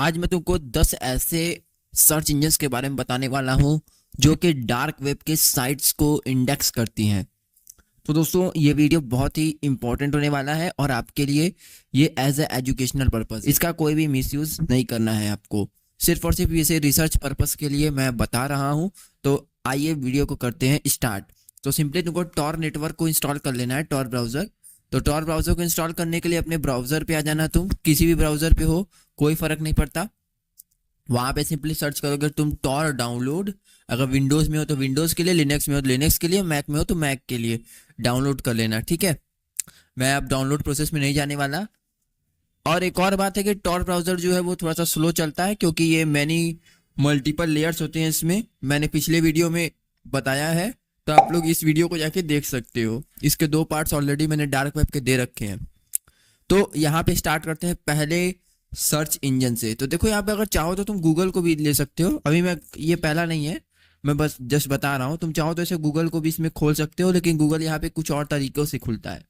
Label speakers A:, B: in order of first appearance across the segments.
A: आज मैं तुमको 10 ऐसे सर्च इंजन्स के बारे में बताने वाला हूँ जो कि डार्क वेब के साइट्स को इंडेक्स करती हैं। तो दोस्तों ये वीडियो बहुत ही इंपॉर्टेंट होने वाला है और आपके लिए ये एज ए एजुकेशनल पर्पस, इसका कोई भी मिसयूज नहीं करना है आपको। सिर्फ और सिर्फ इसे रिसर्च पर्पस के लिए मैं बता रहा हूँ। तो आइए वीडियो को करते हैं स्टार्ट। तो सिंपली तुमको टॉर नेटवर्क को इंस्टॉल कर लेना है, टॉर ब्राउज़र। तो टॉर ब्राउज़र को इंस्टॉल करने के लिए अपने ब्राउज़र पे आ जाना। तुम किसी भी ब्राउज़र पे हो कोई फ़र्क नहीं पड़ता। वहाँ पे सिंपली सर्च करोगे तुम टॉर डाउनलोड। अगर विंडोज़ में हो तो विंडोज़ के लिए, लिनक्स में हो तो लिनक्स के लिए, मैक में हो तो मैक के लिए डाउनलोड कर लेना। ठीक है, मैं अब डाउनलोड प्रोसेस में नहीं जाने वाला। और एक और बात है कि टॉर ब्राउज़र जो है वो थोड़ा सा स्लो चलता है क्योंकि ये मैनी मल्टीपल लेयर्स होते हैं इसमें। मैंने पिछले वीडियो में बताया है, तो आप लोग इस वीडियो को जाके देख सकते हो। इसके 2 पार्ट्स ऑलरेडी मैंने डार्क वेब के दे रखे हैं। तो यहाँ पे स्टार्ट करते हैं पहले सर्च इंजन से। तो देखो यहाँ पे अगर चाहो तो तुम गूगल को भी ले सकते हो। अभी मैं ये पहला नहीं है, मैं बस जस्ट बता रहा हूँ। तुम चाहो तो ऐसे गूगल को भी इसमें खोल सकते हो, लेकिन गूगल यहाँ पे कुछ और तरीकों से खुलता है।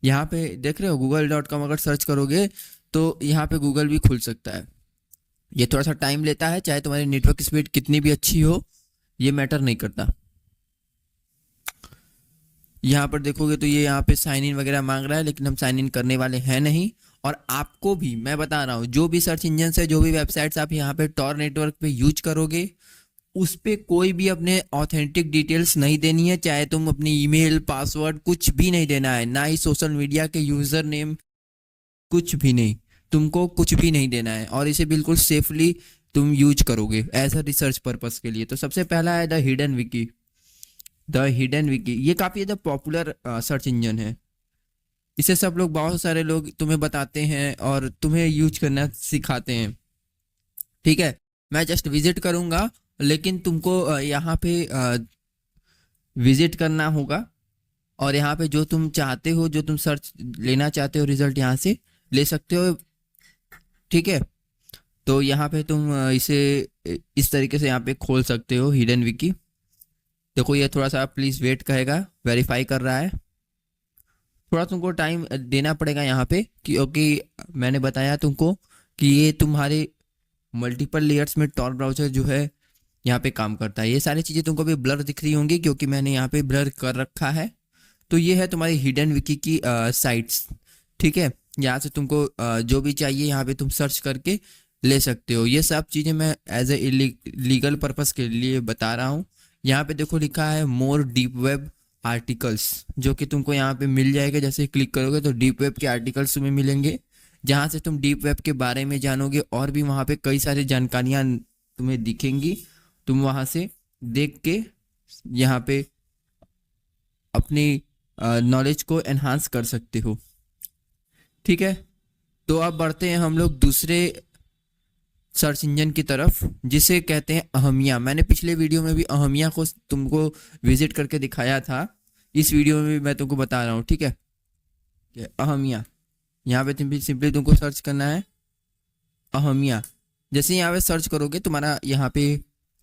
A: यहाँ पे देख रहे हो google.com अगर सर्च करोगे तो यहाँ पे गूगल भी खुल सकता है। ये थोड़ा सा टाइम लेता है, चाहे तुम्हारी नेटवर्क स्पीड कितनी भी अच्छी हो, ये मैटर नहीं करता। यहाँ पर देखोगे तो ये यहाँ पे साइन इन वगैरह मांग रहा है, लेकिन हम साइन इन करने वाले हैं नहीं। और आपको भी मैं बता रहा हूँ, जो भी सर्च इंजन है, जो भी वेबसाइट्स आप यहाँ पे टॉर नेटवर्क पे यूज करोगे, उस पे कोई भी अपने ऑथेंटिक डिटेल्स नहीं देनी है। चाहे तुम अपनी ईमेल, पासवर्ड कुछ भी नहीं देना है, ना ही सोशल मीडिया के यूजर नेम, कुछ भी नहीं। तुमको कुछ भी नहीं देना है और इसे बिल्कुल सेफली तुम यूज करोगे एज अ रिसर्च पर्पस के लिए। तो सबसे पहला है the hidden Vicky. The hidden Vicky ये काफ़ी ज़्यादा पॉपुलर सर्च इंजन है। इसे सब लोग, बहुत सारे लोग तुम्हें बताते हैं और तुम्हें यूज करना सिखाते हैं। ठीक है, मैं जस्ट विजिट करूंगा, लेकिन तुमको यहाँ पे विजिट करना होगा और यहाँ पे जो तुम चाहते हो, जो तुम सर्च लेना चाहते हो, रिजल्ट यहाँ से ले सकते हो। ठीक है, तो यहाँ पे तुम इसे इस तरीके से यहाँ पे खोल सकते हो हिडन विकी। देखो ये थोड़ा सा प्लीज़ वेट कहेगा, वेरीफाई कर रहा है। थोड़ा तुमको टाइम देना पड़ेगा यहाँ पे, क्योंकि मैंने बताया तुमको कि ये तुम्हारे मल्टीपल लेयर्स में टॉर ब्राउज़र जो है यहाँ पे काम करता है। ये सारी चीज़ें तुमको भी ब्लर दिख रही होंगी क्योंकि मैंने यहाँ पे ब्लर कर रखा है। तो ये है तुम्हारी हिडन विकी की साइट्स। ठीक है, यहाँ से तुमको जो भी चाहिए यहाँ पे तुम सर्च करके ले सकते हो। ये सब चीज़ें मैं एज ए लीगल पर्पस के लिए बता रहा हूँ। यहाँ पे देखो लिखा है मोर डीप वेब आर्टिकल्स, जो कि तुमको यहाँ पे मिल जाएगा। जैसे क्लिक करोगे तो डीप वेब के आर्टिकल्स तुम्हें मिलेंगे, जहाँ से तुम डीप वेब के बारे में जानोगे। और भी वहाँ पे कई सारी जानकारियाँ तुम्हें दिखेंगी। तुम वहाँ से देख के यहाँ पे अपनी नॉलेज को एनहांस कर सकते हो। ठीक है, तो अब बढ़ते हैं हम लोग दूसरे सर्च इंजन की तरफ, जिसे कहते हैं अहमिया। मैंने पिछले वीडियो में भी अहमिया को तुमको विजिट करके दिखाया था, इस वीडियो में भी मैं तुमको बता रहा हूँ। ठीक है, अहमिया यहाँ पे सिंपली तुमको सर्च करना है अहमिया। जैसे यहाँ पे सर्च करोगे तुम्हारा यहाँ पे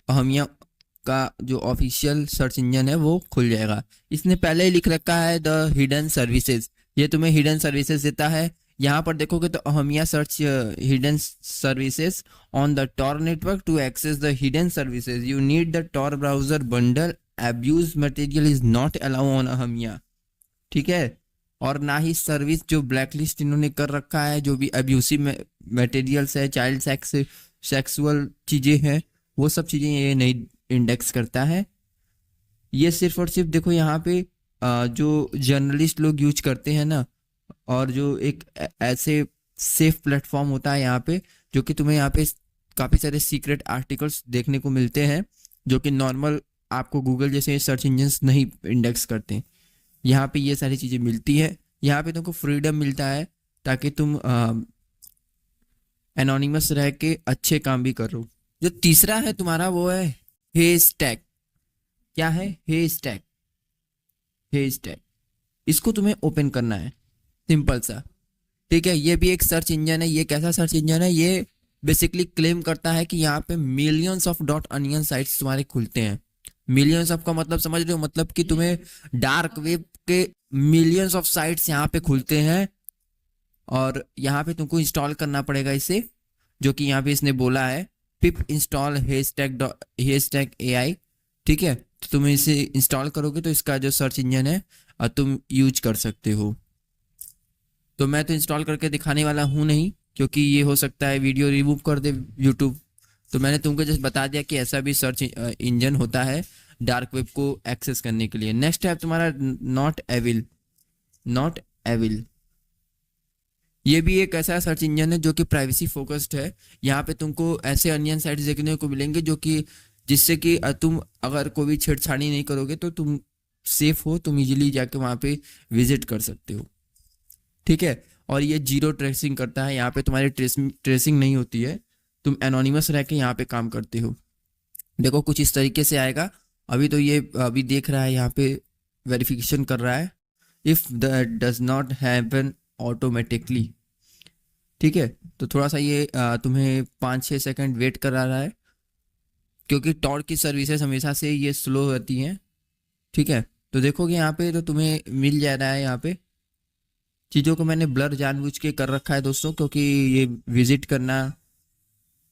A: अहमिया का जो ऑफिशियल सर्च इंजन है वो खुल जाएगा। इसने पहले ही लिख रखा है द हिडन सर्विसेज, ये तुम्हें हिडन सर्विसेज देता है। यहाँ पर देखोगे तो Ahmia search hidden services on the Tor network. To access the hidden services you need the Tor browser bundle. Abuse material is not allow on Ahmia. ठीक है, और ना ही सर्विस जो ब्लैकलिस्ट इन्होंने कर रखा है, जो भी अब्यूसिव मटेरियल्स है, चाइल्ड सेक्सुअल चीज़ें हैं, वो सब चीज़ें ये नहीं इंडेक्स करता है। ये सिर्फ और सिर्फ देखो यहाँ पे जो जर्नलिस्ट लोग यूज करते हैं ना, और जो एक ऐसे सेफ प्लेटफॉर्म होता है यहाँ पे, जो कि तुम्हें यहाँ पे काफ़ी सारे सीक्रेट आर्टिकल्स देखने को मिलते हैं, जो कि नॉर्मल आपको गूगल जैसे सर्च इंजन्स नहीं इंडेक्स करते। यहाँ पे ये सारी चीज़ें मिलती है। यहाँ पे तुमको फ्रीडम मिलता है ताकि तुम एनोनिमस रह के अच्छे काम भी करो। जो तीसरा है तुम्हारा वो है हेस्टैग। क्या है हेस्टैग? हेस्टैग, इसको तुम्हें ओपन करना है, सिंपल सा। ठीक है, ये भी एक सर्च इंजन है। ये कैसा सर्च इंजन है? ये बेसिकली क्लेम करता है कि यहाँ पे millions of dot onion sites तुम्हारे खुलते हैं। मिलियंस ऑफ का मतलब समझ रहे हो? मतलब कि तुम्हें डार्क वेब के मिलियंस ऑफ साइट्स यहाँ पे खुलते हैं और यहाँ पे तुमको इंस्टॉल करना पड़ेगा इसे। जो कि यहाँ पे इसने बोला है पिप इंस्टॉल हेजटैग AI। ठीक है, तो तुम इसे इंस्टॉल करोगे तो इसका जो सर्च इंजन है तुम यूज कर सकते हो। तो मैं तो इंस्टॉल करके दिखाने वाला हूँ नहीं, क्योंकि ये हो सकता है वीडियो रिमूव कर दे यूट्यूब। तो मैंने तुमको जस्ट बता दिया कि ऐसा भी सर्च इंजन होता है डार्क वेब को एक्सेस करने के लिए। नेक्स्ट है तुम्हारा नॉट एविल। ये भी एक ऐसा सर्च इंजन है जो कि प्राइवेसी फोकस्ड है। यहाँ पे तुमको ऐसे अनियन साइट्स देखने को मिलेंगे जो कि जिससे कि तुम अगर कोई भी छेड़छाड़ी नहीं करोगे तो तुम सेफ हो, तुम इजीली जाके वहाँ पे विजिट कर सकते हो। ठीक है, और ये जीरो ट्रेसिंग करता है, यहाँ पे तुम्हारी ट्रेसिंग नहीं होती है, तुम एनोनिमस रह के यहाँ पे काम करते हो। देखो कुछ इस तरीके से आएगा। अभी तो ये अभी देख रहा है, यहाँ पे वेरिफिकेशन कर रहा है, if that does not happen automatically. ठीक है, तो थोड़ा सा ये तुम्हें 5-6 सेकंड वेट करा रहा है, क्योंकि टॉर की सर्विसेज हमेशा से ये स्लो रहती हैं। ठीक है, तो देखोगे यहाँ पे तो तुम्हें मिल जा रहा है। यहाँ पे चीज़ों को मैंने ब्लर जानबूझ के कर रखा है दोस्तों, क्योंकि ये विजिट करना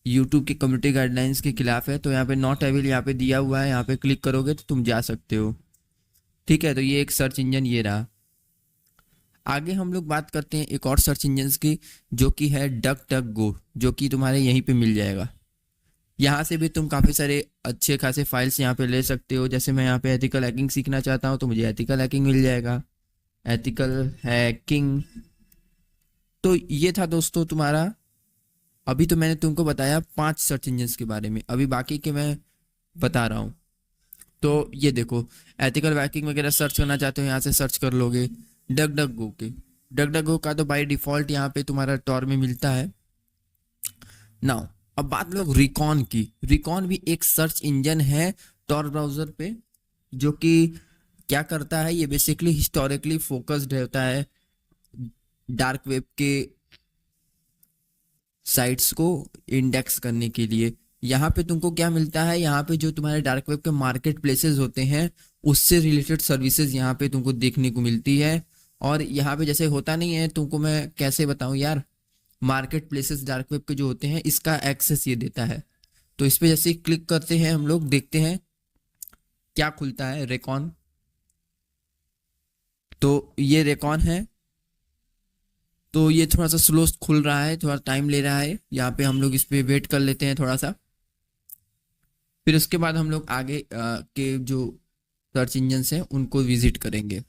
A: यूट्यूब की कम्युनिटी गाइडलाइंस के खिलाफ है। तो यहाँ पे नॉट एविल यहाँ पे दिया हुआ है, यहाँ पे क्लिक करोगे तो तुम जा सकते हो। ठीक है, तो ये एक सर्च इंजन ये रहा। आगे हम लोग बात करते हैं एक और सर्च इंजन की, जो कि है डक डक गो, जो कि तुम्हारे यहीं पे मिल जाएगा। यहाँ से भी तुम काफ़ी सारे अच्छे खासे फाइल्स यहाँ पे ले सकते हो। जैसे मैं यहाँ पे एथिकल हैकिंग सीखना चाहता हूँ तो मुझे एथिकल हैकिंग मिल जाएगा, एथिकल हैकिंग। तो ये था दोस्तों तुम्हारा। अभी तो मैंने तुमको बताया 5 सर्च इंजन के बारे में, अभी बाकी के मैं बता रहा हूँ। तो ये देखो, एथिकल हैकिंग वगैरह सर्च करना चाहते हो यहाँ से सर्च कर लोगे डक डक गो के। डक डक गो का तो बाय डिफ़ॉल्ट यहाँ पे तुम्हारा टॉर में मिलता है। नाउ अब बात लोग रिकॉन की। रिकॉन भी एक सर्च इंजन है टॉर ब्राउज़र पे, जो कि क्या करता है, ये बेसिकली हिस्टोरिकली फोकस्ड होता है डार्क वेब के साइट्स को इंडेक्स करने के लिए। यहाँ पे तुमको क्या मिलता है, यहाँ पे जो तुम्हारे डार्क वेब के मार्केट प्लेसेस होते हैं उससे रिलेटेड सर्विसेज यहाँ पे तुमको देखने को मिलती है। और यहाँ पे जैसे होता नहीं है, तुमको मैं कैसे बताऊँ यार, मार्केट प्लेसेस डार्क वेब के जो होते हैं इसका एक्सेस ये देता है। तो इस पे जैसे क्लिक करते हैं हम लोग, देखते हैं क्या खुलता है, रेकॉन। तो ये रेकॉन है, तो ये थोड़ा सा स्लो खुल रहा है, थोड़ा टाइम ले रहा है। यहाँ पे हम लोग इस पे वेट कर लेते हैं थोड़ा सा, फिर उसके बाद हम लोग आगे के जो सर्च इंजन हैं उनको विजिट करेंगे।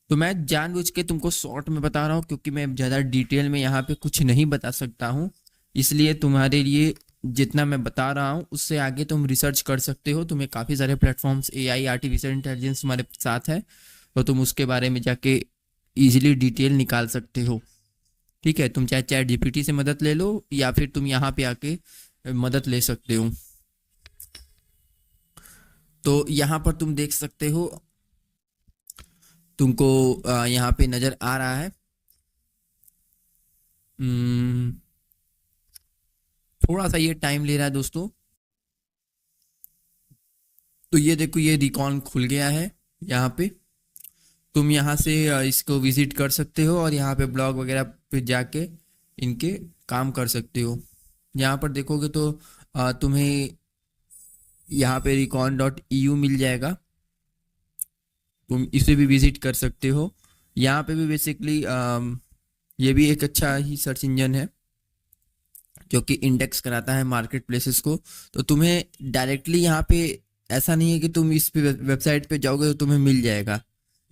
A: तो मैं जानबूझ के तुमको शॉर्ट में बता रहा हूँ, क्योंकि मैं ज़्यादा डिटेल में यहाँ पे कुछ नहीं बता सकता हूँ। इसलिए तुम्हारे लिए जितना मैं बता रहा हूँ उससे आगे तुम रिसर्च कर सकते हो। तुम्हें काफ़ी सारे प्लेटफॉर्म्स AI आर्टिफिशियल इंटेलिजेंस तुम्हारे साथ है, तो तुम उसके बारे में जाके इजीली डिटेल निकाल सकते हो। ठीक है, तुम चाहे चैट GPT से मदद ले लो या फिर तुम यहाँ पे आके मदद ले सकते हो। तो यहाँ पर तुम देख सकते हो, तुमको यहाँ पे नज़र आ रहा है। थोड़ा सा ये टाइम ले रहा है दोस्तों। तो ये देखो, ये रिकॉन खुल गया है। यहाँ पे तुम यहाँ से इसको विजिट कर सकते हो और यहाँ पे ब्लॉग वगैरह पे जाके इनके काम कर सकते हो। यहाँ पर देखोगे तो तुम्हें यहाँ पे recon.eu मिल जाएगा, तुम इसे भी विजिट कर सकते हो। यहाँ पे भी बेसिकली ये भी एक अच्छा ही सर्च इंजन है जो कि इंडेक्स कराता है मार्केट प्लेसेस को। तो तुम्हें डायरेक्टली यहाँ पे ऐसा नहीं है कि तुम इस पे वेबसाइट पे जाओगे तो तुम्हें मिल जाएगा,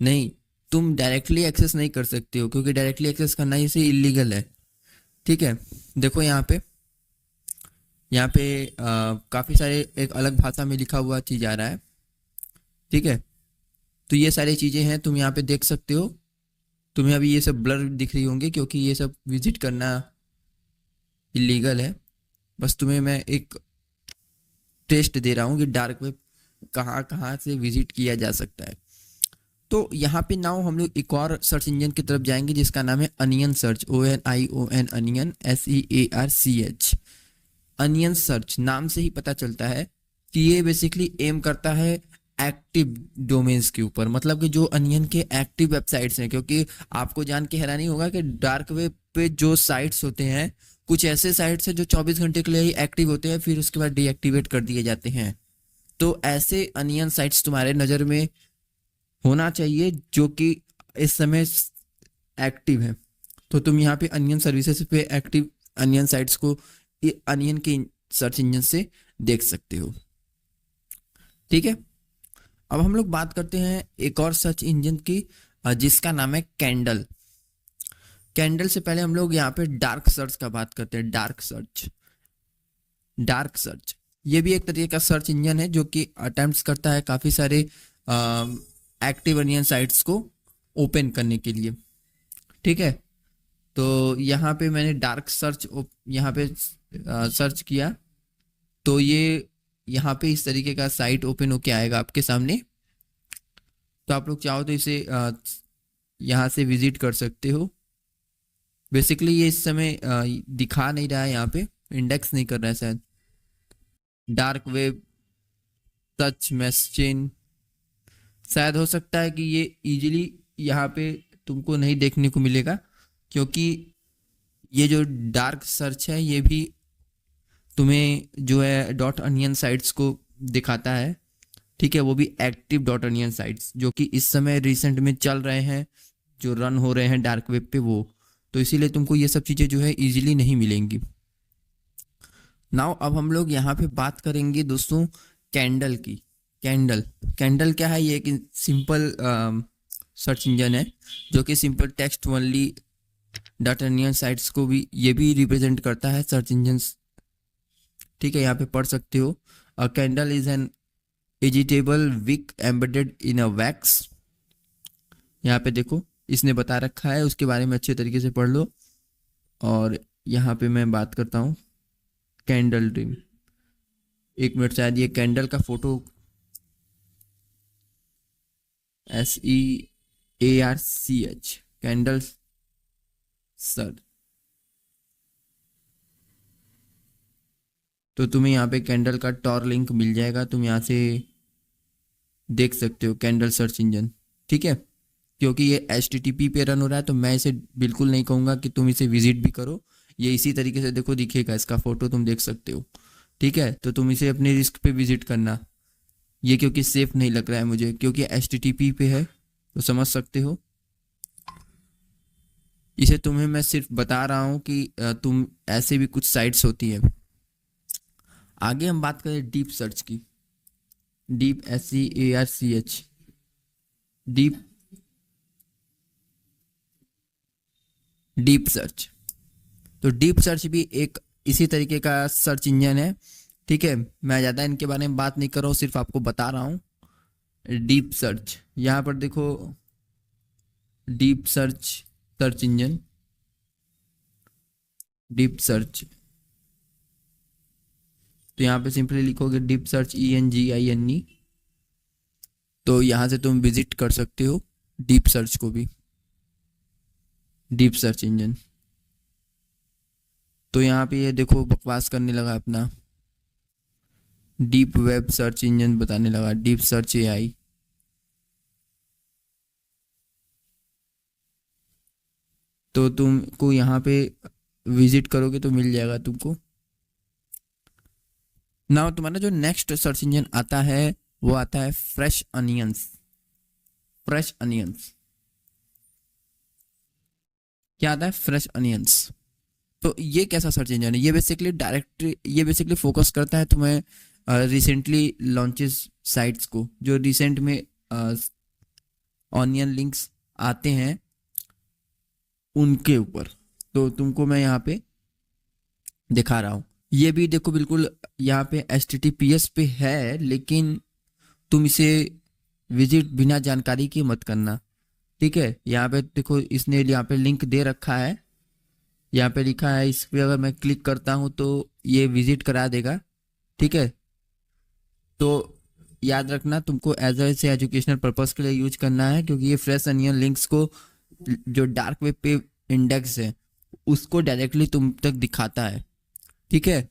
A: नहीं, तुम डायरेक्टली एक्सेस नहीं कर सकते हो, क्योंकि डायरेक्टली एक्सेस करना इसे इलीगल है। ठीक है, देखो यहाँ पे काफ़ी सारे एक अलग भाषा में लिखा हुआ चीज़ आ रहा है। ठीक है, तो ये सारी चीज़ें हैं, तुम यहाँ पे देख सकते हो। तुम्हें अभी ये सब ब्लर दिख रही होंगी क्योंकि ये सब विजिट करना इलीगल है। बस तुम्हें मैं एक टेस्ट दे रहा हूँ कि डार्क वेब कहाँ कहाँ से विजिट किया जा सकता है। तो यहाँ पे नाउ हम लोग एक और सर्च इंजन की तरफ जाएंगे जिसका नाम है onion search, ONION, onion SEARCH। Onion search नाम से ही पता चलता है कि ये बेसिकली एम करता है एक्टिव डोमेन्स के ऊपर, मतलब कि जो अनियन के एक्टिव वेबसाइट्स हैं। क्योंकि आपको जान के हैरानी होगा कि डार्क वेब पे जो साइट्स होते हैं कुछ ऐसे साइट्स हैं जो 24 घंटे के लिए ही एक्टिव होते हैं, फिर उसके बाद डीएक्टिवेट कर दिए जाते हैं। तो ऐसे अनियन साइट्स तुम्हारे नज़र में होना चाहिए जो कि इस समय एक्टिव है। तो तुम यहाँ पे अनियन सर्विसेज पे एक्टिव अनियन साइट्स को अनियन के सर्च इंजन से देख सकते हो। ठीक है, अब हम लोग बात करते हैं एक और सर्च इंजन की, जिसका नाम है कैंडल। कैंडल से पहले हम लोग यहाँ पे डार्क सर्च का बात करते हैं। डार्क सर्च, डार्क सर्च ये भी एक तरीके का सर्च इंजन है जो कि अटेम्प्ट्स करता है काफ़ी सारे एक्टिव अनियन साइट्स को ओपन करने के लिए। ठीक है, तो यहाँ पे मैंने डार्क सर्च यहाँ पे सर्च किया, तो ये यहाँ पे इस तरीके का साइट ओपन होके आएगा आपके सामने। तो आप लोग चाहो तो इसे यहाँ से विजिट कर सकते हो। बेसिकली ये इस समय दिखा नहीं रहा है, यहाँ पे इंडेक्स नहीं कर रहा है शायद। डार्क वेब सर्च मशीन, शायद हो सकता है कि ये इजीली यहाँ पे तुमको नहीं देखने को मिलेगा, क्योंकि ये जो डार्क सर्च है ये भी तुम्हें जो है डॉट अनियन साइट्स को दिखाता है। ठीक है, वो भी एक्टिव डॉट अनियन साइट्स जो कि इस समय रिसेंट में चल रहे हैं, जो रन हो रहे हैं डार्क वेब पे वो। तो इसीलिए तुमको ये सब चीज़ें जो है इजीली नहीं मिलेंगी। नाउ अब हम लोग यहाँ पे बात करेंगे दोस्तों कैंडल की। कैंडल, कैंडल क्या है? ये एक सिंपल सर्च इंजन है जो कि simple text only data onion sites को भी ये भी रिप्रेजेंट करता है सर्च इंजन। ठीक है, यहाँ पे पढ़ सकते हो। Candle is an ignitable wick embedded in a wax. यहाँ पे देखो इसने बता रखा है, उसके बारे में अच्छे तरीके से पढ़ लो। और यहाँ पे मैं बात करता हूँ कैंडल ड्रीम। एक मिनट, शायद ये कैंडल का फोटो SEARCH कैंडल सर। तो तुम्हें यहाँ पे कैंडल का टॉर लिंक मिल जाएगा, तुम यहाँ से देख सकते हो कैंडल सर्च इंजन। ठीक है, क्योंकि ये HTTP पे रन हो रहा है तो मैं इसे बिल्कुल नहीं कहूँगा कि तुम इसे विजिट भी करो। ये इसी तरीके से देखो दिखेगा, इसका फोटो तुम देख सकते हो। ठीक है, तो तुम इसे अपने रिस्क पे विजिट करना। ये क्योंकि सेफ नहीं लग रहा है मुझे, क्योंकि HTTP पे है, तो समझ सकते हो। इसे तुम्हें मैं सिर्फ बता रहा हूँ कि तुम ऐसे भी कुछ साइट्स होती है। आगे हम बात करें डीप सर्च की। Deep SEARCH, deep search. तो डीप सर्च भी एक इसी तरीके का सर्च इंजन है। ठीक है, मैं ज़्यादा इनके बारे में बात नहीं कर रहा हूँ, सिर्फ आपको बता रहा हूँ। डीप सर्च, यहाँ पर देखो deep search search engine, deep search. तो यहाँ पे सिंपली लिखोगे डीप सर्च ENGINE, तो यहाँ से तुम विजिट कर सकते हो डीप सर्च को भी, डीप सर्च इंजन। तो यहाँ पे ये देखो बकवास करने लगा अपना, डीप वेब सर्च इंजन बताने लगा, डीप सर्च AI। तो तुमको यहाँ पे विजिट करोगे तो मिल जाएगा तुमको। ना तुम्हारा जो नेक्स्ट सर्च इंजन आता है वो आता है फ्रेश अनियंस। फ्रेश अनियंस क्या आता है? Fresh onions. तो ये कैसा सर्च इंजन है? ये बेसिकली फोकस करता है तुम्हें रिसेंटली लॉन्चेस साइट्स को, जो रिसेंट में ऑनियन लिंक्स आते हैं उनके ऊपर। तो तुमको मैं यहाँ पे दिखा रहा हूँ। ये भी देखो बिल्कुल यहाँ पे HTTPS पे है, लेकिन तुम इसे विजिट बिना जानकारी के मत करना। ठीक है, यहाँ पे देखो इसने यहाँ पे लिंक दे रखा है, यहाँ पे लिखा है, इस पर अगर मैं क्लिक करता हूँ तो ये विजिट करा देगा। ठीक है, तो याद रखना तुमको एज ए एजुकेशनल पर्पस के लिए यूज करना है, क्योंकि ये फ्रेश अनियन लिंक्स को जो डार्क वेब पे इंडेक्स है उसको डायरेक्टली तुम तक दिखाता है। ठीक है,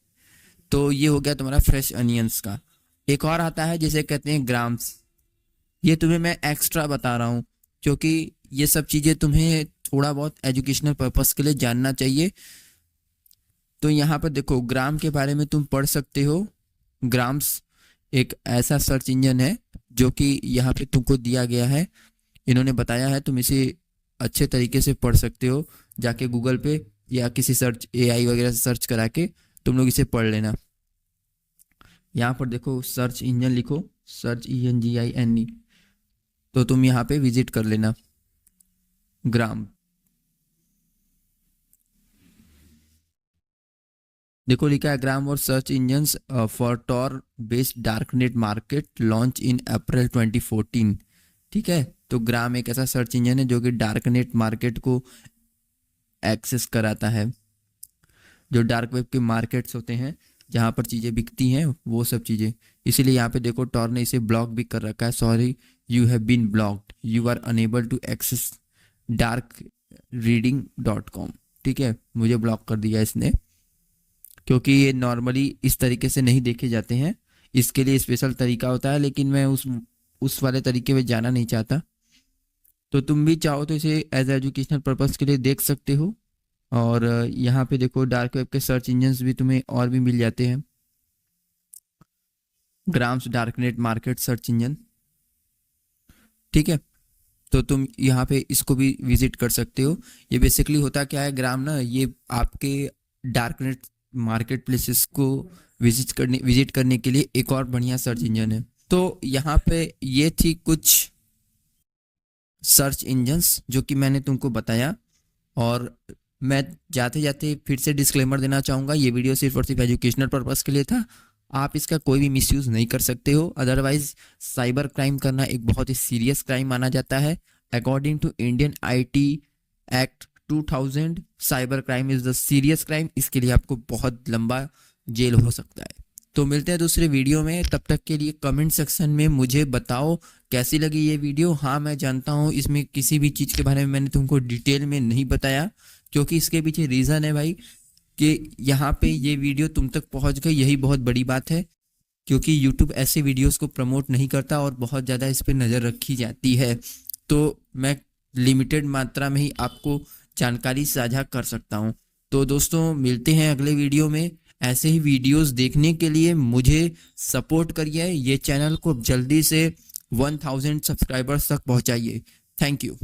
A: तो ये हो गया तुम्हारा फ्रेश अनियंस का। एक और आता है जिसे कहते हैं ग्राम्स। ये तुम्हें मैं एक्स्ट्रा बता रहा हूँ क्योंकि ये सब चीज़ें तुम्हें थोड़ा बहुत एजुकेशनल पर्पस के लिए जानना चाहिए। तो यहाँ पर देखो ग्राम के बारे में तुम पढ़ सकते हो। ग्राम्स एक ऐसा सर्च इंजन है जो कि यहाँ पे तुमको दिया गया है, इन्होंने बताया है, तुम इसे अच्छे तरीके से पढ़ सकते हो जाके गूगल पे या किसी सर्च एआई वगैरह से सर्च करा के तुम लोग इसे पढ़ लेना। यहाँ पर देखो सर्च इंजन लिखो, सर्च ENGINE, तो तुम यहाँ पे विजिट कर लेना ग्राम। देखो लिखा है ग्राम और search engines for Tor based darknet market launch in April 2014। ठीक है, तो ग्राम एक ऐसा सर्च इंजन है जो कि डार्कनेट मार्केट को एक्सेस कराता है, जो डार्क वेब के मार्केट्स होते हैं जहाँ पर चीज़ें बिकती हैं वो सब चीज़ें। इसीलिए यहाँ पे देखो टॉर ने इसे ब्लॉक भी कर रखा है, sorry you have been blocked, you are unable to access darkreading.com। ठीक है, मुझे ब्लॉक कर दिया इसने, क्योंकि ये नॉर्मली इस तरीके से नहीं देखे जाते हैं, इसके लिए स्पेशल तरीका होता है, लेकिन मैं उस वाले तरीके में जाना नहीं चाहता। तो तुम भी चाहो तो इसे एज एजुकेशनल पर्पस के लिए देख सकते हो। और यहाँ पे देखो डार्क वेब के सर्च इंजन्स भी तुम्हें और भी मिल जाते हैं, grams darknet market search engine. ठीक है, तो तुम यहाँ पे इसको भी विजिट कर सकते हो। ये बेसिकली होता क्या है, ग्राम ना ये आपके डार्कनेट मार्केट प्लेसेस को विजिट करने के लिए एक और बढ़िया सर्च इंजन है। तो यहाँ पे ये थी कुछ सर्च इंजन्स जो कि मैंने तुमको बताया। और मैं जाते जाते फिर से डिस्क्लेमर देना चाहूँगा, ये वीडियो सिर्फ और सिर्फ एजुकेशनल पर्पस के लिए था, आप इसका कोई भी मिसयूज़ नहीं कर सकते हो। अदरवाइज साइबर क्राइम करना एक बहुत ही सीरियस क्राइम माना जाता है। According to Indian IT act 2000 cyber crime is the serious crime, इसके लिए आपको बहुत लंबा जेल हो सकता है। तो मिलते हैं दूसरे वीडियो में, तब तक के लिए कमेंट सेक्शन में मुझे बताओ कैसी लगी ये वीडियो। हाँ मैं जानता हूँ इसमें किसी भी चीज़ के बारे में मैंने तुमको डिटेल में नहीं बताया, क्योंकि इसके पीछे रीज़न है भाई कि यहाँ पे ये वीडियो तुम तक पहुँच गई, यही बहुत बड़ी बात है। क्योंकि YouTube ऐसे वीडियोस को प्रमोट नहीं करता और बहुत ज़्यादा इस पर नज़र रखी जाती है, तो मैं लिमिटेड मात्रा में ही आपको जानकारी साझा कर सकता हूँ। तो दोस्तों मिलते हैं अगले वीडियो में। ऐसे ही वीडियोस देखने के लिए मुझे सपोर्ट करिए, ये चैनल को जल्दी से 1000 सब्सक्राइबर्स तक पहुँचाइए। Thank you.